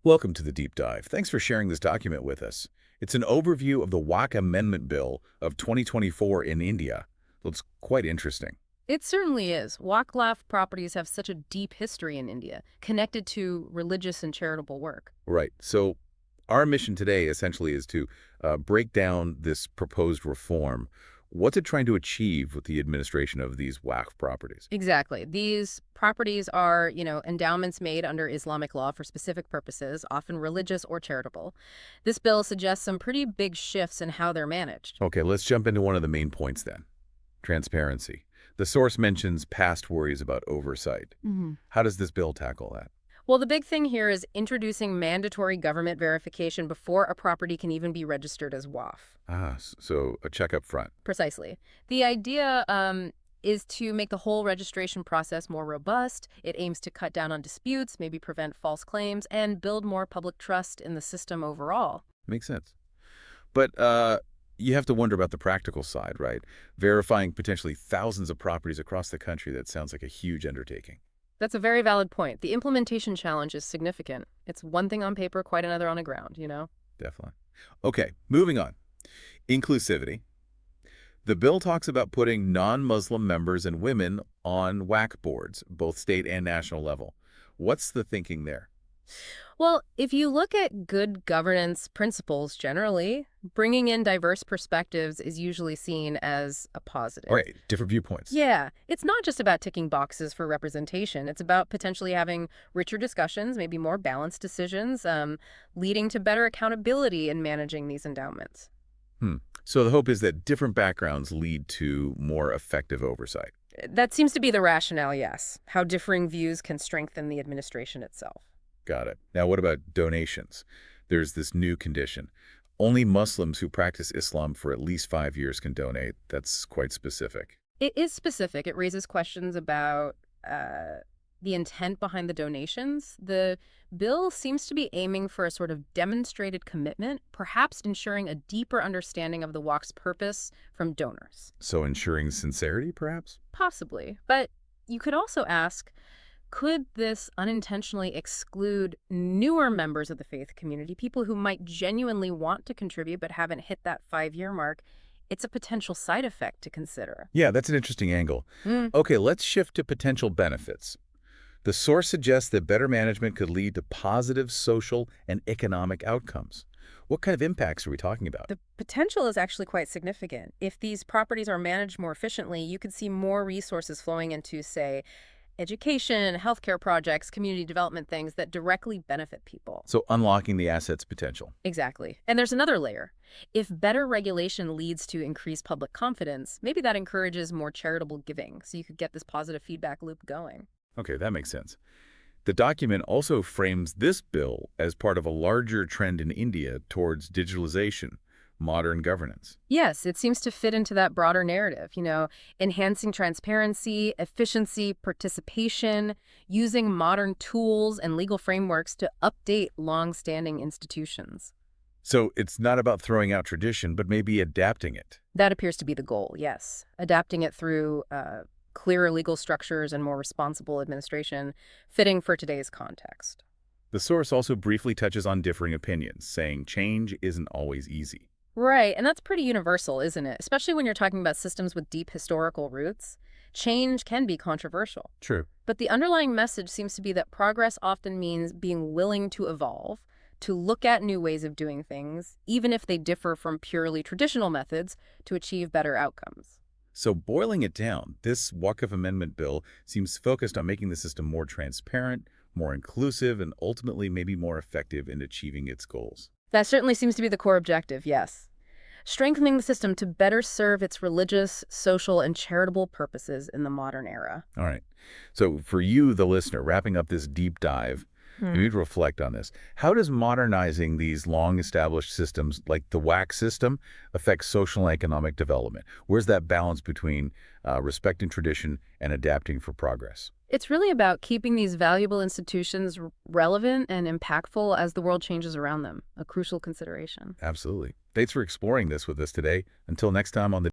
Welcome to the Deep Dive. Thanks for sharing this document with us. It's an overview of the WACC Amendment Bill of 2024 in India. Looks quite interesting. It certainly is. Waqf properties have such a deep history in India, connected to religious and charitable work. Right. So our mission today essentially is to break down this proposed reform. What's it trying to achieve with the administration of these WACC properties? Exactly. These properties are, endowments made under Islamic law for specific purposes, often religious or charitable. This bill suggests some pretty big shifts in how they're managed. Okay, let's jump into one of the main points then. Transparency. The source mentions past worries about oversight. How does this bill tackle that? Well, the big thing here is introducing mandatory government verification before a property can even be registered as WAF. So a check up front. Precisely. The idea is to make the whole registration process more robust. It aims to cut down on disputes, maybe prevent false claims, and build more public trust in the system overall. Makes sense. But you have to wonder about the practical side, right? Verifying potentially thousands of properties across the country, that sounds like a huge undertaking. That's a very valid point. The implementation challenge is significant. It's one thing on paper, quite another on the ground. Definitely. Okay, moving on. Inclusivity. The bill talks about putting non-Muslim members and women on WAC boards, both state and national level. What's the thinking there? Well, if you look at good governance principles generally, bringing in diverse perspectives is usually seen as a All positive. right, different viewpoints. Yeah, it's not just about ticking boxes for representation. It's about potentially having richer discussions, maybe more balanced decisions, leading to better accountability in managing these endowments. Hmm. So the hope is that different backgrounds lead to more effective oversight. That seems to be the rationale, yes. How differing views can strengthen the administration itself. Got it. Now, what about donations? There's this new condition. Only Muslims who practice Islam for at least 5 years can donate. That's quite specific. It is specific. It raises questions about the intent behind the donations. The bill seems to be aiming for a sort of demonstrated commitment, perhaps ensuring a deeper understanding of the walk's purpose from donors. So ensuring sincerity, perhaps? Possibly. But you could also ask, could this unintentionally exclude newer members of the faith community, people who might genuinely want to contribute but haven't hit that 5-year mark? It's a potential side effect to consider. Yeah, that's an interesting angle. Mm. Okay, let's shift to potential benefits. The source suggests that better management could lead to positive social and economic outcomes. What kind of impacts are we talking about? The potential is actually quite significant. If these properties are managed more efficiently, you could see more resources flowing into, say, education, healthcare projects, community development things that directly benefit people. So unlocking the asset's potential. Exactly. And there's another layer. If better regulation leads to increased public confidence, maybe that encourages more charitable giving, so you could get this positive feedback loop going. Okay, that makes sense. The document also frames this bill as part of a larger trend in India towards digitalization, modern governance. Yes, it seems to fit into that broader narrative, enhancing transparency, efficiency, participation, using modern tools and legal frameworks to update long-standing institutions. So it's not about throwing out tradition, but maybe adapting it. That appears to be the goal, yes. Adapting it through clearer legal structures and more responsible administration, fitting for today's context. The source also briefly touches on differing opinions, saying change isn't always easy. Right, and that's pretty universal, isn't it? Especially when you're talking about systems with deep historical roots. Change can be controversial. True. But the underlying message seems to be that progress often means being willing to evolve, to look at new ways of doing things, even if they differ from purely traditional methods, to achieve better outcomes. So boiling it down, this Waqf Amendment bill seems focused on making the system more transparent, more inclusive, and ultimately maybe more effective in achieving its goals. That certainly seems to be the core objective, yes. Strengthening the system to better serve its religious, social, and charitable purposes in the modern era. All right. So for you, the listener, wrapping up this deep dive, you need to reflect on this. How does modernizing these long-established systems, like the WAC system, affect social and economic development? Where's that balance between respecting tradition and adapting for progress? It's really about keeping these valuable institutions relevant and impactful as the world changes around them, a crucial consideration. Absolutely. Thanks for exploring this with us today. Until next time on the